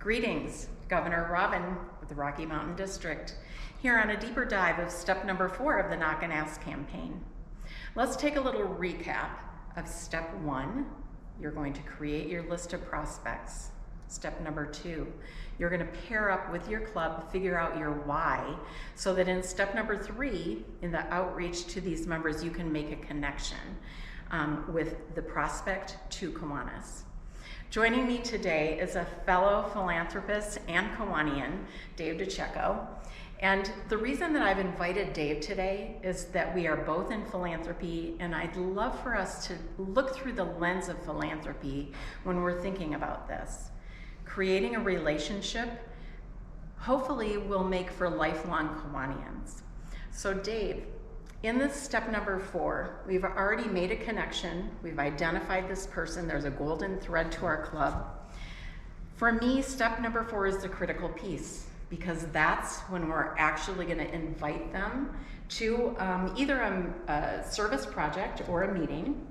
Greetings, Governor Robin with the Rocky Mountain District, here on a deeper dive of step number 4 of the Knock and Ask campaign. Let's take a little recap of step 1. You're going to create your list of prospects. Step number 2, you're going to pair up with your club, figure out your why, so that in step number 3, in the outreach to these members, you can make a connection with the prospect to Kiwanis. Joining me today is a fellow philanthropist and Kiwanian, Dave DeCecco. And the reason that I've invited Dave today is that we are both in philanthropy, and I'd love for us to look through the lens of philanthropy when we're thinking about this. Creating a relationship hopefully will make for lifelong Kiwanians. So Dave, in this step number 4, we've already made a connection. We've identified this person. There's a golden thread to our club. For me, step number 4 is the critical piece, because that's when we're actually going to invite them to either a service project or a meeting.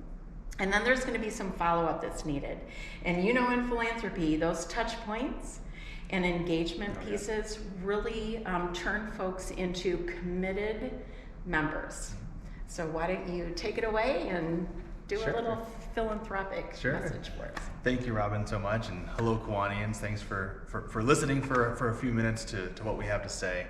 And then there's going to be some follow-up that's needed. And you know, in philanthropy, those touch points and engagement pieces really turn folks into committed members. So why don't you take it away and do a little philanthropic message for us. Thank you, Robin, so much, and hello, Kiwanians. Thanks for listening for a few minutes to what we have to say.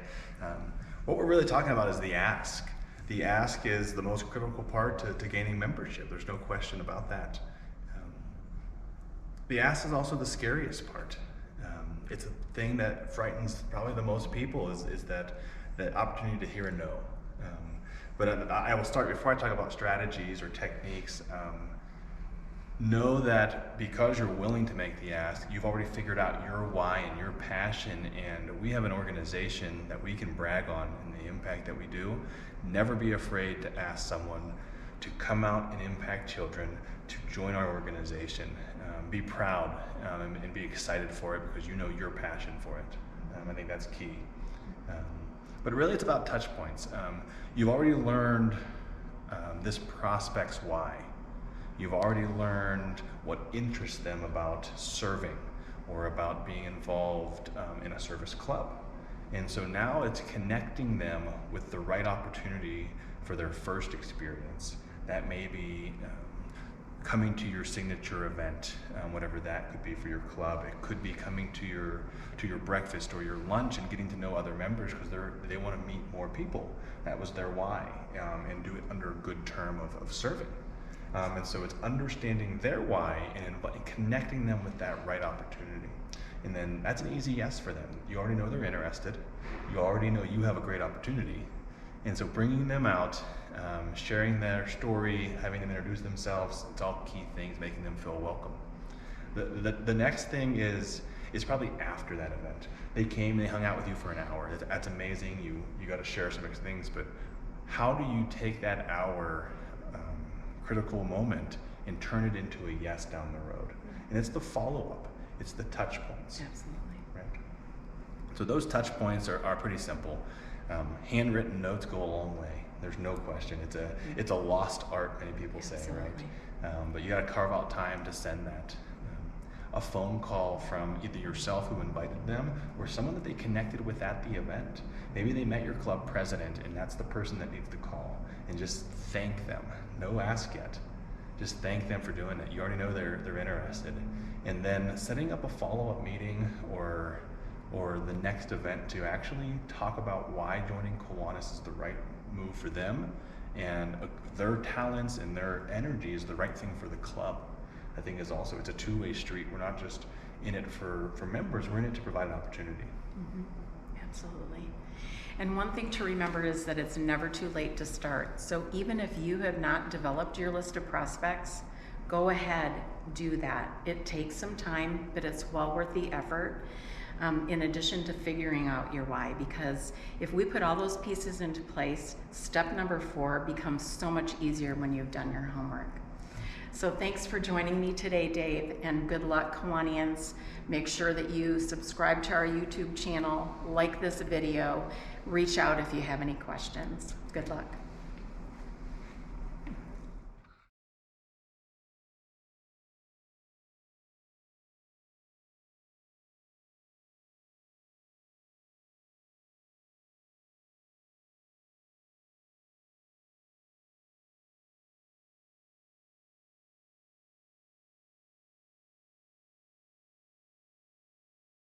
What we're really talking about is the ask. The ask is the most critical part to gaining membership. There's no question about that. The ask is also the scariest part. It's a thing that frightens probably the most people is that opportunity to hear a no. But I will start, before I talk about strategies or techniques, know that because you're willing to make the ask, you've already figured out your why and your passion, and we have an organization that we can brag on in the impact that we do. Never be afraid to ask someone to come out and impact children, to join our organization. Be proud and be excited for it because you know your passion for it. I think that's key. But really it's about touch points. You've already learned this prospect's why. You've already learned what interests them about serving or about being involved in a service club. And so now it's connecting them with the right opportunity for their first experience. That may be coming to your signature event, whatever that could be for your club. It could be coming to your breakfast or your lunch and getting to know other members because they want to meet more people. That was their why, and do it under a good term of serving. And so it's understanding their why and connecting them with that right opportunity. And then that's an easy yes for them. You already know they're interested. You already know you have a great opportunity. And so bringing them out, sharing their story, having them introduce themselves, it's all key things, making them feel welcome. The next thing is probably after that event. They came, they hung out with you for an hour. That's amazing. You got to share some things, but how do you take that hour critical moment and turn it into a yes down the road? And it's the follow-up. It's the touch points. Absolutely. Right. So those touch points are pretty simple. Handwritten notes go a long way. There's no question. It's a lost art, many people say, right? But you got to carve out time to send that. A phone call from either yourself who invited them or someone that they connected with at the event. Maybe they met your club president and that's the person that needs the call, and just thank them. No ask yet. Just thank them for doing it. You already know they're interested. And then setting up a follow-up meeting or the next event to actually talk about why joining Kiwanis is the right move for them, and their talents and their energy is the right thing for the club. I think is also, it's a two-way street. We're not just in it for members, we're in it to provide an opportunity. Mm-hmm. Absolutely. And one thing to remember is that it's never too late to start. So even if you have not developed your list of prospects, go ahead, do that. It takes some time, but it's well worth the effort. In addition to figuring out your why, because if we put all those pieces into place, step number 4 becomes so much easier when you've done your homework. So thanks for joining me today, Dave, and good luck, Kiwanians. Make sure that you subscribe to our YouTube channel, like this video, reach out if you have any questions. Good luck.